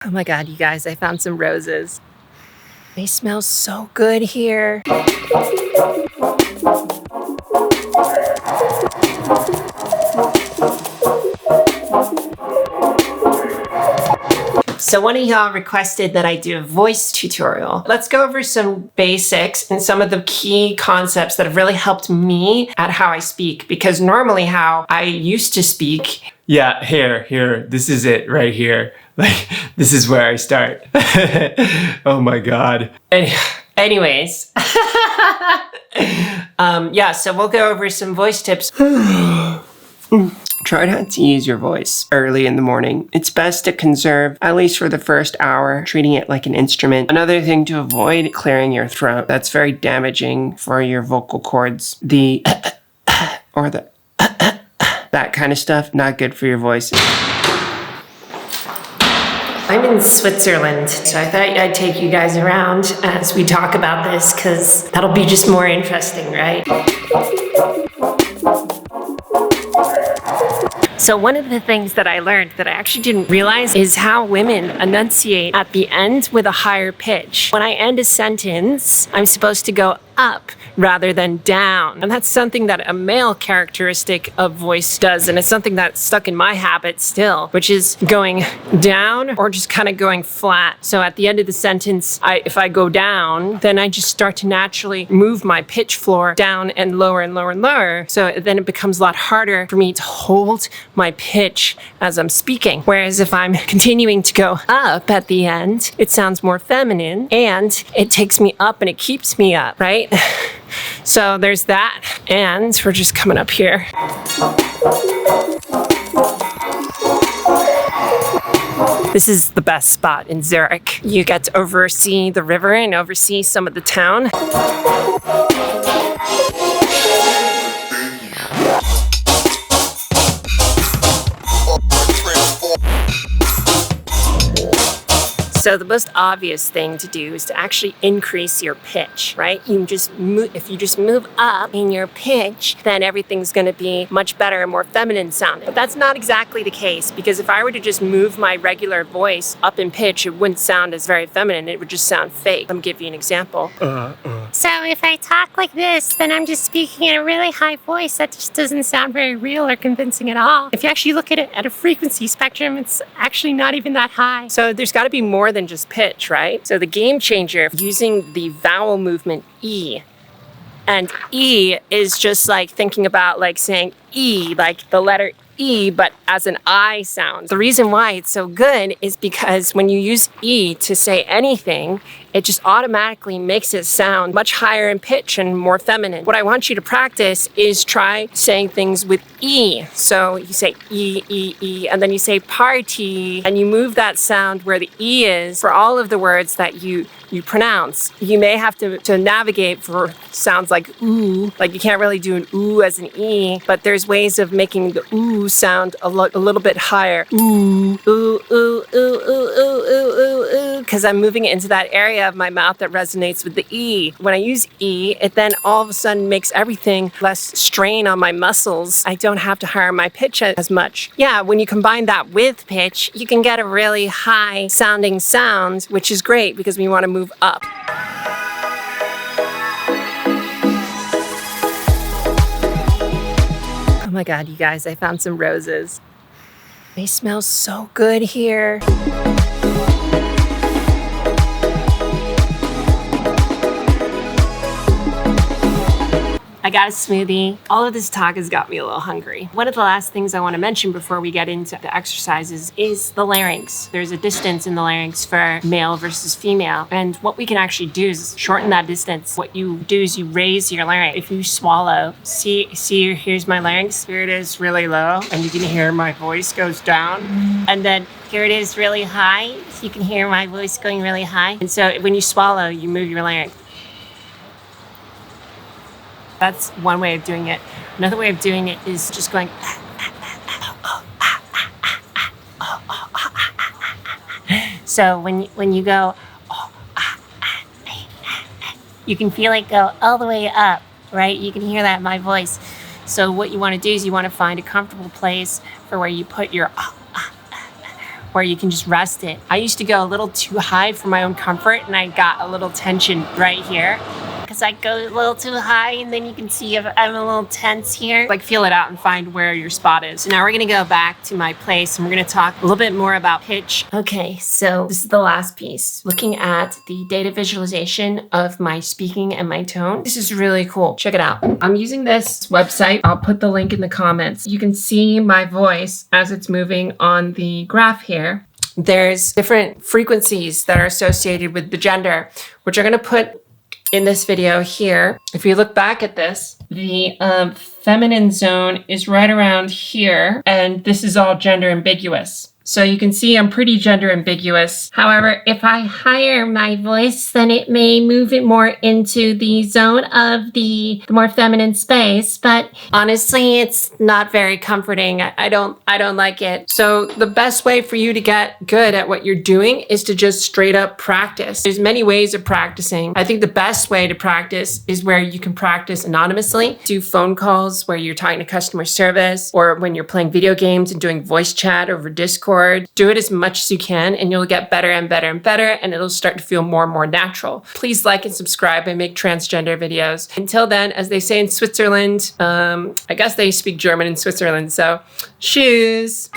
Oh my God, you guys, I found some roses. They smell so good here. So one of y'all requested that I do a voice tutorial. Let's go over some basics and some of the key concepts that have really helped me at how I speak, because normally how I used to speak. Yeah, here, this is it right here. Like, this is where I start. Oh my God. Anyways. Yeah, so we'll go over some voice tips. Try not to use your voice early in the morning. It's best to conserve, at least for the first hour, treating it like an instrument. Another thing to avoid, clearing your throat. That's very damaging for your vocal cords. The or the that kind of stuff, not good for your voice. I'm in Switzerland, so I thought I'd take you guys around as we talk about this, because that'll be just more interesting, right? So one of the things that I learned that I actually didn't realize is how women enunciate at the end with a higher pitch. When I end a sentence, I'm supposed to go up rather than down. And that's something that a male characteristic of voice does. And it's something that's stuck in my habit still, which is going down or just kind of going flat. So at the end of the sentence, if I go down, then I just start to naturally move my pitch floor down and lower and lower and lower. So then it becomes a lot harder for me to hold my pitch as I'm speaking. Whereas if I'm continuing to go up at the end, it sounds more feminine and it takes me up and it keeps me up, right? So there's that, and we're just coming up here. This is the best spot in Zurich. You get to oversee the river and oversee some of the town. So the most obvious thing to do is to actually increase your pitch, right? If you just move up in your pitch, then everything's gonna be much better and more feminine sounding. But that's not exactly the case, because if I were to just move my regular voice up in pitch, it wouldn't sound as very feminine, it would just sound fake. Let me give you an example. So if I talk like this, then I'm just speaking in a really high voice that just doesn't sound very real or convincing at all. If you actually look at it at a frequency spectrum, it's actually not even that high. So there's gotta be more than just pitch, right? So the game changer, using the vowel movement E. And E is just like thinking about like saying E, like the letter E, but as an I sound. The reason why it's so good is because when you use E to say anything, it just automatically makes it sound much higher in pitch and more feminine. What I want you to practice is try saying things with E. So you say E, E, E, and then you say party, and you move that sound where the E is for all of the words that you pronounce. You may have to navigate for sounds like ooh, like you can't really do an ooh as an E, but there's ways of making the ooh sound a little bit higher. Ooh, ooh, ooh, ooh, ooh, ooh, ooh, ooh, ooh, because I'm moving it into that area of my mouth that resonates with the E. When I use E, it then all of a sudden makes everything less strain on my muscles. I don't have to higher my pitch as much. Yeah, when you combine that with pitch, you can get a really high sounding sound, which is great because we want to move up. Oh my God, you guys, I found some roses. They smell so good here. I got a smoothie. All of this talk has got me a little hungry. One of the last things I want to mention before we get into the exercises is the larynx. There's a distance in the larynx for male versus female. And what we can actually do is shorten that distance. What you do is you raise your larynx. If you swallow, see, here's my larynx. Here it is really low, and you can hear my voice goes down. And then here it is really high. So you can hear my voice going really high. And so when you swallow, you move your larynx. That's one way of doing it. Another way of doing it is just going. So when you go, you can feel it go all the way up, right? You can hear that in my voice. So what you want to do is you want to find a comfortable place for where you put your where you can just rest it. I used to go a little too high for my own comfort, and I got a little tension right here. Because I go a little too high, and then you can see if I'm a little tense here. Like feel it out and find where your spot is. So now we're gonna go back to my place and we're gonna talk a little bit more about pitch. Okay, so this is the last piece. Looking at the data visualization of my speaking and my tone. This is really cool. Check it out. I'm using this website. I'll put the link in the comments. You can see my voice as it's moving on the graph here. There's different frequencies that are associated with the gender, which are gonna put in this video here. If you look back at this, the feminine zone is right around here, and this is all gender ambiguous. So you can see I'm pretty gender ambiguous. However, if I higher my voice, then it may move it more into the zone of the more feminine space. But honestly, it's not very comforting. I don't like it. So the best way for you to get good at what you're doing is to just straight up practice. There's many ways of practicing. I think the best way to practice is where you can practice anonymously. Do phone calls where you're talking to customer service, or when you're playing video games and doing voice chat over Discord. Do it as much as you can, and you'll get better and better and better, and it'll start to feel more and more natural. Please like and subscribe. I make transgender videos. Until then, as they say in Switzerland, I guess they speak German in Switzerland, so tschüss.